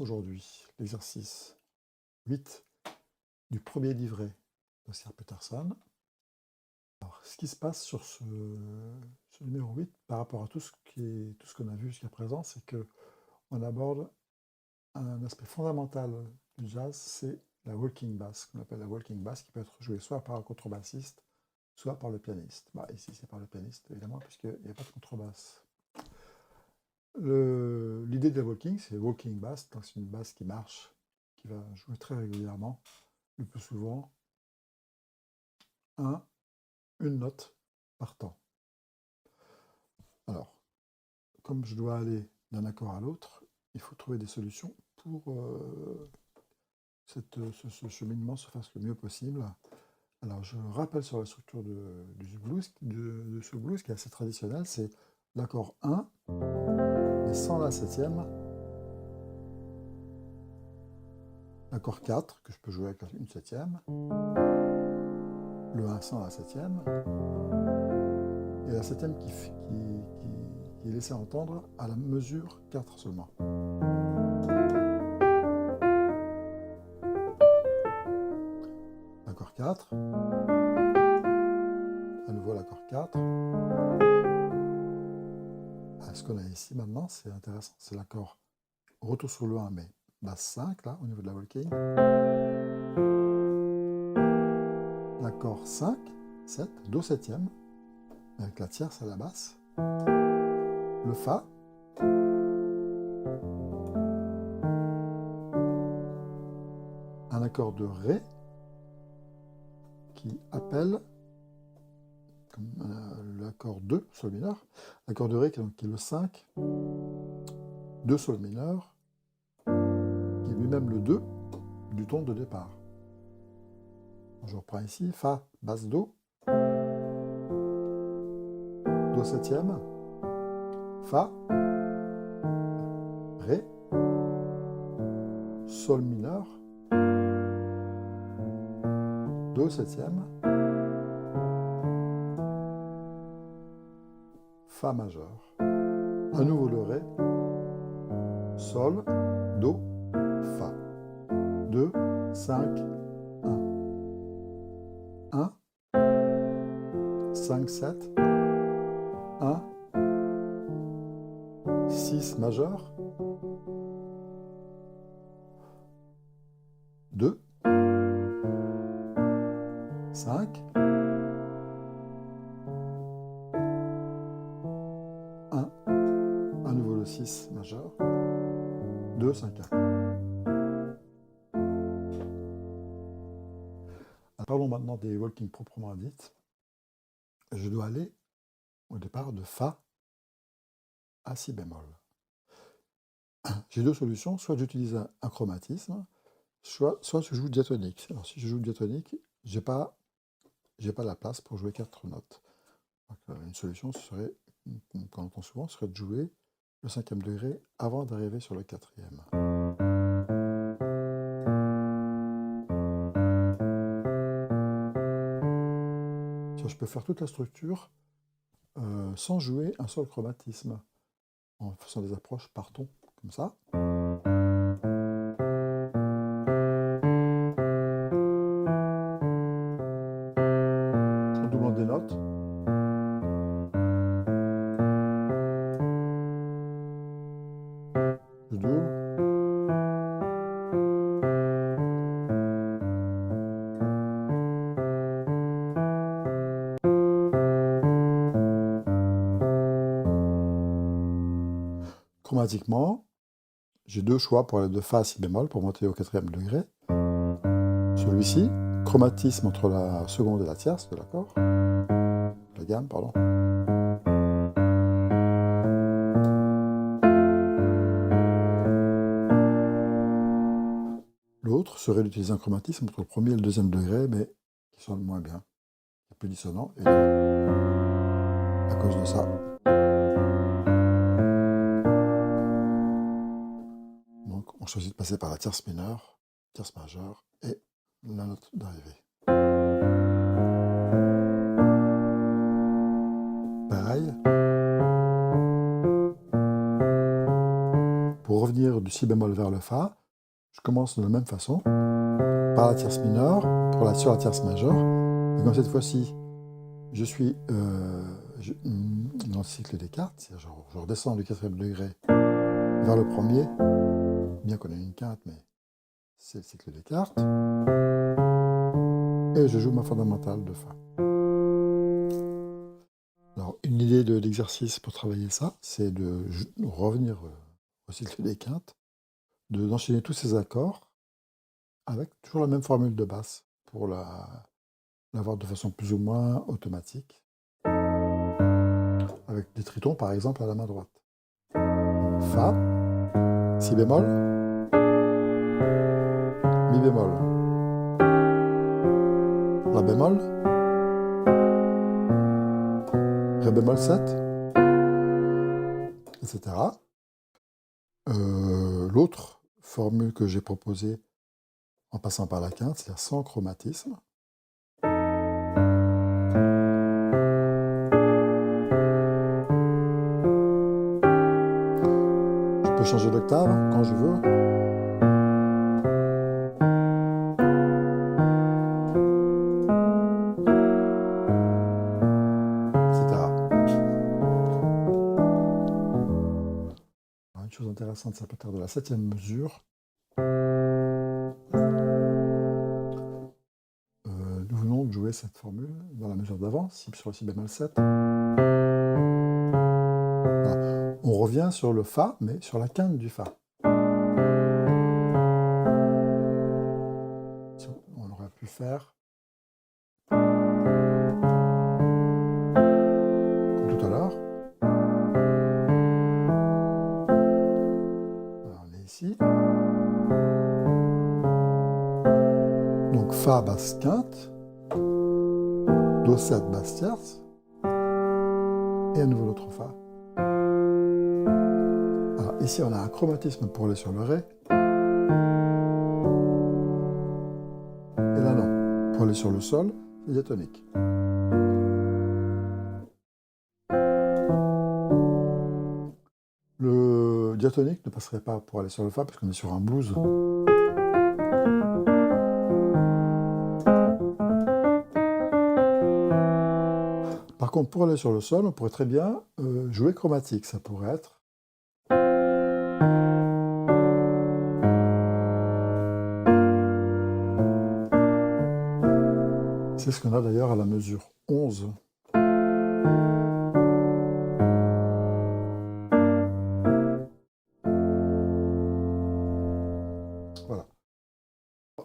aujourd'hui l'exercice 8 du premier livret d'Oscar Peterson. Alors, ce qui se passe sur ce numéro 8 par rapport à tout ce qu'on a vu jusqu'à présent, c'est qu'on aborde un aspect fondamental du jazz, c'est la walking bass, qu'on appelle la walking bass, qui peut être jouée soit par un contrebassiste, soit par le pianiste. Ici, c'est par le pianiste, évidemment, puisqu'il n'y a pas de contrebasse. L'idée de la walking, c'est walking bass, donc c'est une basse qui marche, qui va jouer très régulièrement, le plus souvent, une note par temps. Alors, comme je dois aller d'un accord à l'autre, il faut trouver des solutions pour ce cheminement se fasse le mieux possible. Alors, je rappelle sur la structure de ce blues qui est assez traditionnel, c'est l'accord 1, mais sans la septième, l'accord 4, que je peux jouer avec une septième, le 1 sans la septième, et la septième qui est laissée entendre à la mesure 4 seulement. L'accord 4, à nouveau l'accord 4. Ce qu'on a ici maintenant, c'est intéressant, c'est l'accord retour sur le 1, mais basse 5, là, au niveau de la walking. L'accord 5, 7, Do septième, avec la tierce à la basse. Le Fa. Un accord de Ré qui appelle l'accord 2, Sol mineur. L'accord de Ré qui est le 5, 2 Sol mineur, qui est lui-même le 2 du ton de départ. Je reprends ici, Fa, basse Do, Do septième, Fa, Ré, Sol mineur, Do septième, Fa majeur, à nouveau le Ré, Sol, Do, Fa, 2, 5, 1, 5, 7, 1, 6 majeur, 2, 5, 1, à nouveau le 6 majeur, 2, 5, 1. Parlons maintenant des walking proprement dites. Je dois aller au départ de Fa à Si bémol. J'ai deux solutions, soit j'utilise un chromatisme, soit je joue diatonique. Alors si je joue diatonique, j'ai pas la place pour jouer 4 notes. Donc, une solution, ce serait, qu'on entend souvent, serait de jouer le 5e degré avant d'arriver sur le 4e. Je peux faire toute la structure sans jouer un seul chromatisme, en faisant des approches par ton, comme ça. En doublant des notes. Je double. Chromatiquement, j'ai deux choix pour aller de Fa à Si bémol pour monter au 4e degré. Celui-ci, chromatisme entre la seconde et la tierce de l'accord, la gamme, pardon. L'autre serait d'utiliser un chromatisme entre le 1er et le 2e degré, mais qui sonne moins bien, est plus dissonant, et à cause de ça. Donc on choisit de passer par la tierce mineure, tierce majeure et la note d'arrivée. Pareil. Pour revenir du si bémol vers le fa, je commence de la même façon, par la tierce mineure, sur la tierce majeure, et comme cette fois-ci, je suis dans le cycle des quartes, c'est-à-dire je redescends du 4e degré vers le premier, bien qu'on ait une quinte, mais c'est le cycle des quartes, et je joue ma fondamentale de fa. Alors, une idée de l'exercice pour travailler ça, c'est de revenir au cycle des quintes, d'enchaîner tous ces accords avec toujours la même formule de basse pour l'avoir de façon plus ou moins automatique, avec des tritons par exemple à la main droite. Fa, si bémol, mi bémol, la bémol, ré bémol 7, etc. L'autre formule que j'ai proposée en passant par la quinte, c'est-à-dire sans chromatisme. Je peux changer d'octave quand je veux. Une chose intéressante, c'est à partir de la 7e mesure. Nous venons de jouer cette formule dans la mesure d'avant, si sur le si bémol 7. Voilà. On revient sur le fa, mais sur la quinte du fa. On aurait pu faire comme tout à l'heure. On est ici. Donc fa basse quinte, do 7 basse tierce, et à nouveau l'autre fa. Alors ici on a un chromatisme pour aller sur le ré. Et là non, pour aller sur le sol, c'est diatonique. Le diatonique ne passerait pas pour aller sur le fa parce qu'on est sur un blues. Par contre, pour aller sur le sol, on pourrait très bien jouer chromatique. Ça pourrait être... C'est ce qu'on a d'ailleurs à la mesure 11. Voilà.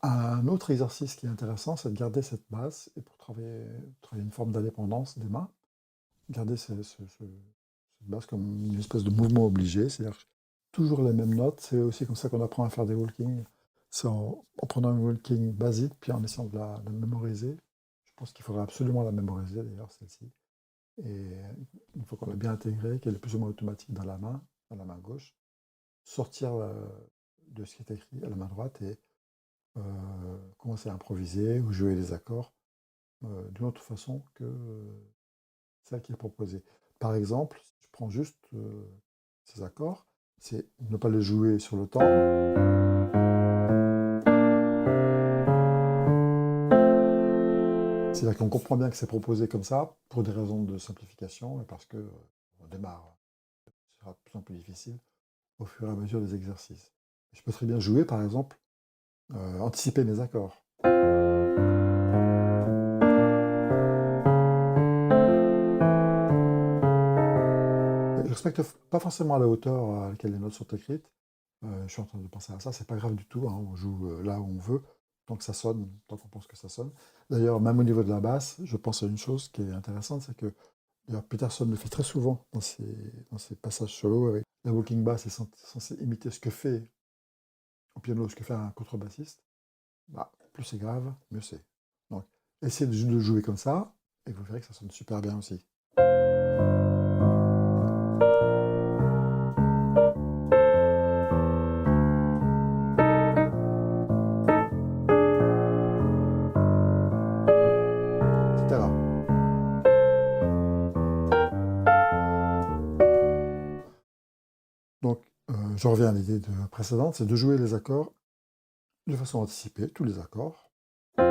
Un autre exercice qui est intéressant, c'est de garder cette basse, et pour travailler une forme d'indépendance des mains, garder cette basse comme une espèce de mouvement obligé, c'est-à-dire toujours les mêmes notes. C'est aussi comme ça qu'on apprend à faire des walkings. C'est en prenant un walking basique, puis en essayant de la mémoriser. Je pense qu'il faudrait absolument la mémoriser, d'ailleurs, celle-ci. Et une fois qu'on l'a bien intégrée, qu'elle est plus ou moins automatique dans la main gauche, sortir de ce qui est écrit à la main droite et commencer à improviser ou jouer les accords d'une autre façon que celle qui est proposée. Par exemple, je prends juste ces accords, c'est ne pas les jouer sur le temps. C'est-à-dire qu'on comprend bien que c'est proposé comme ça pour des raisons de simplification et parce que on démarre. Ce sera de plus en plus difficile au fur et à mesure des exercices. Je peux très bien jouer, par exemple, anticiper mes accords. Je respecte pas forcément la hauteur à laquelle les notes sont écrites. Je suis en train de penser à ça, c'est pas grave du tout, hein, on joue là où on veut, tant que ça sonne, tant qu'on pense que ça sonne. D'ailleurs, même au niveau de la basse, je pense à une chose qui est intéressante, c'est que d'ailleurs, Peterson le fait très souvent dans ses passages solo. Avec la walking bass est censée imiter ce que fait au piano, ce que fait un contrebassiste. Bah, plus c'est grave, mieux c'est. Donc, essayez de jouer comme ça, et vous verrez que ça sonne super bien aussi. Etc. Donc, je reviens à l'idée précédente, c'est de jouer les accords de façon anticipée, tous les accords. Donc,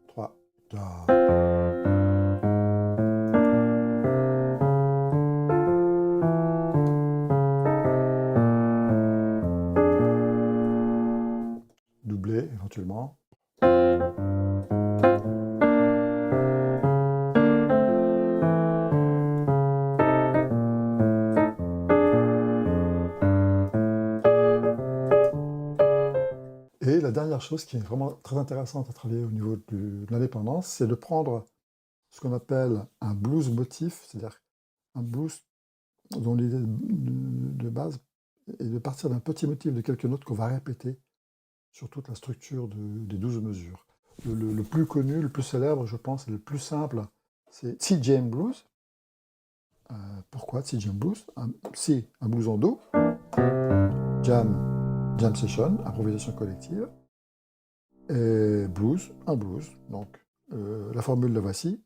3, 4. Doublé éventuellement. Et la dernière chose qui est vraiment très intéressante à travailler au niveau de l'indépendance, c'est de prendre ce qu'on appelle un blues motif, c'est-à-dire un blues dont l'idée de base est de partir d'un petit motif de quelques notes qu'on va répéter sur toute la structure des 12 mesures. Le plus connu, le plus célèbre, je pense, et le plus simple, c'est C-Jam Blues. Pourquoi C-Jam Blues? C, un blues en Do. Jam session, improvisation collective. Et blues, un blues. Donc, la formule la voici.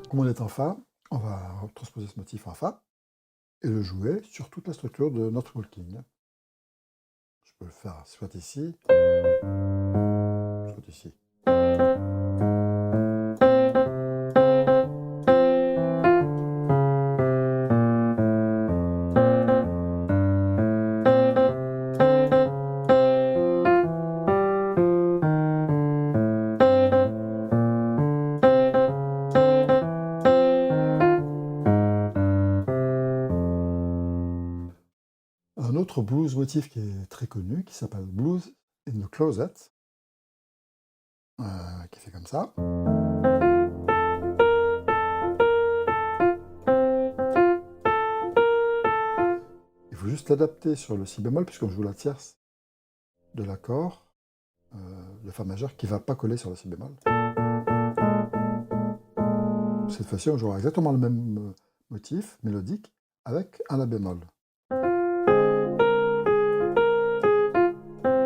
Comme on est en Fa, on va transposer ce motif en Fa et le jouer sur toute la structure de notre walking. Je peux le faire soit ici, soit ici. Un autre blues motif qui est très connu, qui s'appelle Blues in the Closet, qui fait comme ça. Il faut juste l'adapter sur le si bémol, puisqu'on joue la tierce de l'accord de Fa majeur qui ne va pas coller sur le si bémol. Cette fois-ci, on jouera exactement le même motif mélodique avec un La bémol.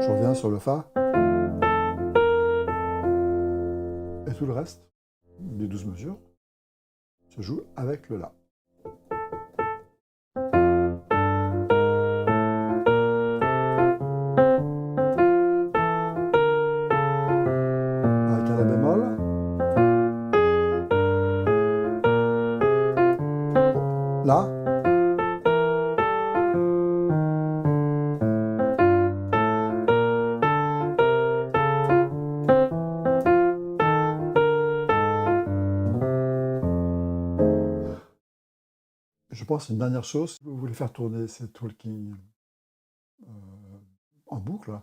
Je reviens sur le Fa. Et tout le reste des 12 mesures se joue avec le La. Avec un La bémol. La. Je pense une dernière chose, si vous voulez faire tourner cette walking en boucle,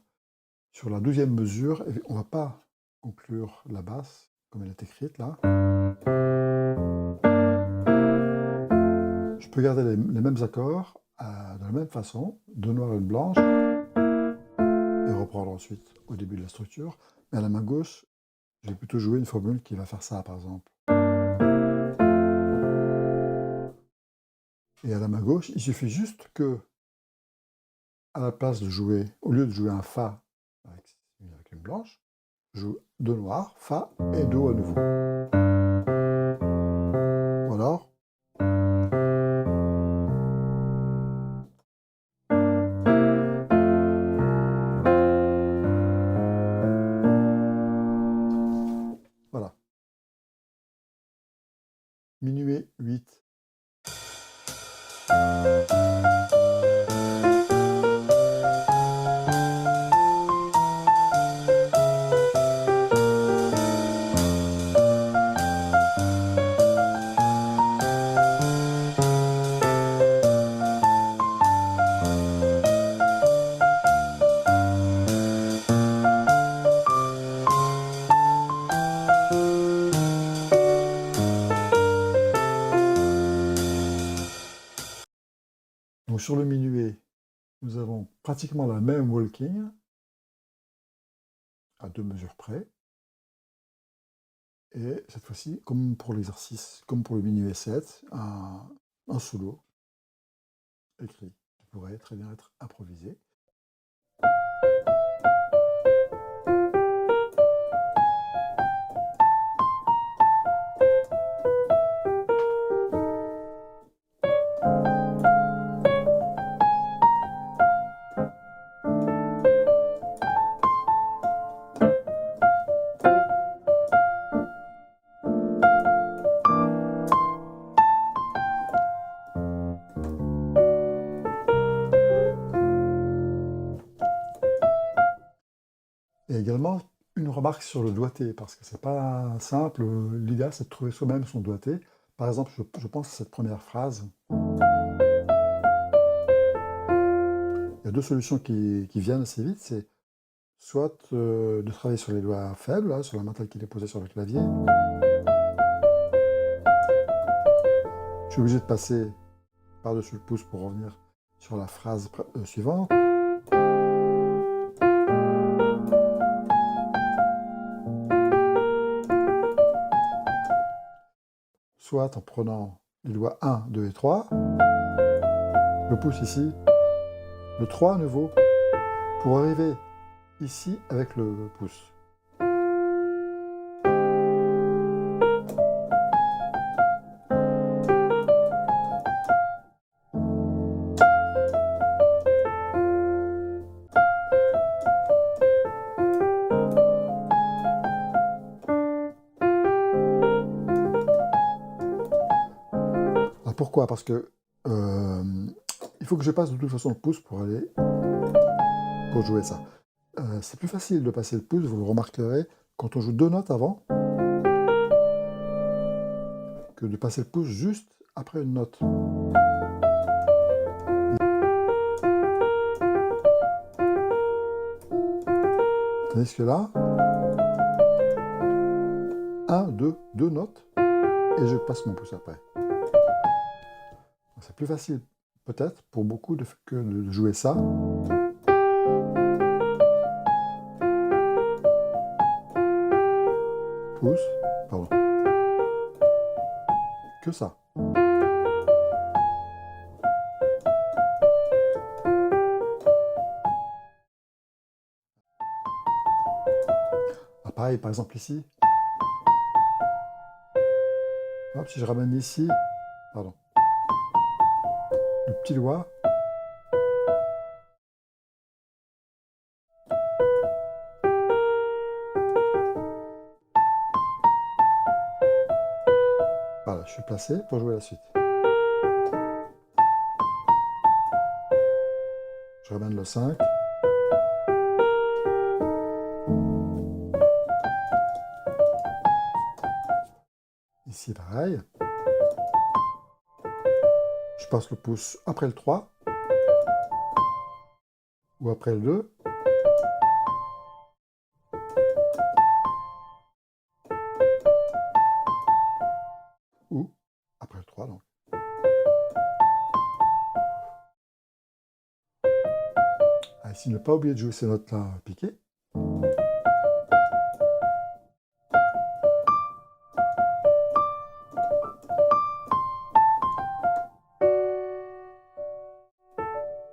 sur la 12e mesure, on ne va pas conclure la basse comme elle est écrite là. Je peux garder les mêmes accords de la même façon, Do noir et une blanche, et reprendre ensuite au début de la structure. Mais à la main gauche, je vais plutôt jouer une formule qui va faire ça par exemple. Et à la main gauche, il suffit juste que, à la place de jouer, au lieu de jouer un Fa avec une blanche, je joue Do noir, Fa et Do à nouveau. Ou alors, voilà. Minuet 8. Donc sur le minuet, nous avons pratiquement la même walking, à 2 mesures près. Et cette fois-ci, comme pour l'exercice, comme pour le minuet 7, un solo écrit qui pourrait très bien être improvisé. y a également une remarque sur le doigté, parce que c'est pas simple. L'idéal, c'est de trouver soi-même son doigté. Par exemple, je pense à cette première phrase. Il y a deux solutions qui viennent assez vite. C'est soit de travailler sur les doigts faibles, là, sur la main telle qu'il est posée sur le clavier. Je suis obligé de passer par-dessus le pouce pour revenir sur la phrase suivante. Soit en prenant les doigts 1, 2 et 3, le pouce ici, le 3 à nouveau, pour arriver ici avec le pouce. Alors pourquoi? Parce que il faut que je passe de toute façon le pouce pour jouer ça. C'est plus facile de passer le pouce, vous le remarquerez, quand on joue deux notes avant, que de passer le pouce juste après une note. Tandis que là, 1, 2, deux notes, et je passe mon pouce après. C'est plus facile, peut-être, pour beaucoup, que de jouer ça. Pouce, pardon. Que ça. Ah, pareil, par exemple ici. Hop, si je ramène ici, pardon. Le petit doigt. Voilà, je suis placé pour jouer la suite. Je ramène le 5. Ici, pareil. Je passe le pouce après le 3. Ou après le 2. Ou après le 3, donc. Ah, ici, ne pas oublier de jouer ces notes-là piquées.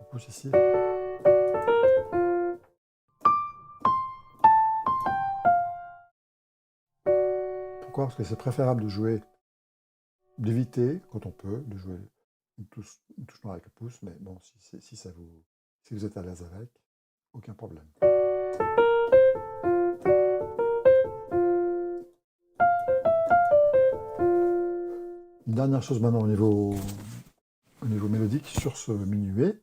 Le pouce ici. Pourquoi? Parce que c'est préférable de jouer, d'éviter, quand on peut, de jouer une touche noire avec le pouce, mais bon, si vous êtes à l'aise avec, aucun problème. Une dernière chose maintenant au niveau mélodique sur ce minuet.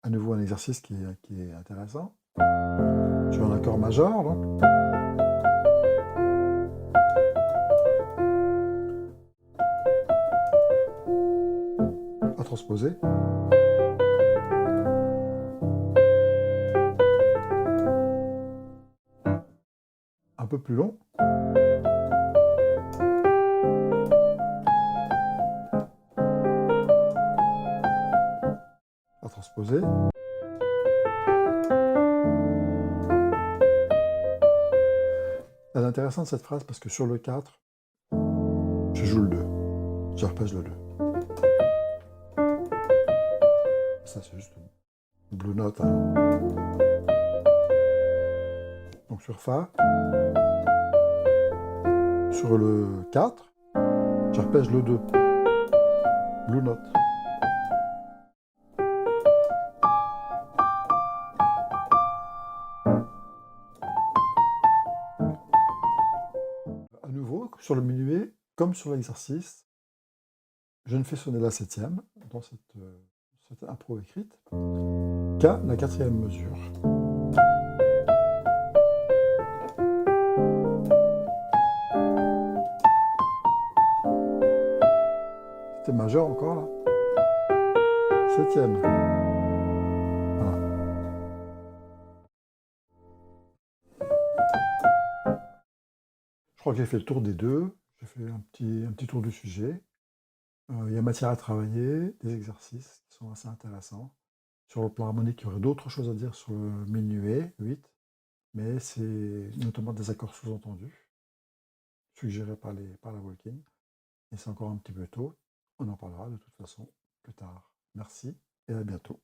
À nouveau un exercice qui est intéressant. Sur un accord majeur, donc. À transposer. Un peu plus long. À transposer. Elle est intéressante cette phrase parce que sur le 4, je joue le 2. J'arpège le 2. Ça, c'est juste une blue note. Hein. Donc sur Fa, sur le 4, j'arpège le 2. Blue note. À nouveau, sur le minuet, comme sur l'exercice, je ne fais sonner la 7e dans cette impro écrite qu'à la 4e mesure. C'était majeur encore là. Septième. Voilà. Je crois que j'ai fait le tour des deux. J'ai fait un petit tour du sujet. Il y a matière à travailler, des exercices qui sont assez intéressants. Sur le plan harmonique, il y aurait d'autres choses à dire sur le minuet 8, mais c'est notamment des accords sous-entendus, suggérés par la Walking. Et c'est encore un petit peu tôt. On en parlera de toute façon plus tard. Merci et à bientôt.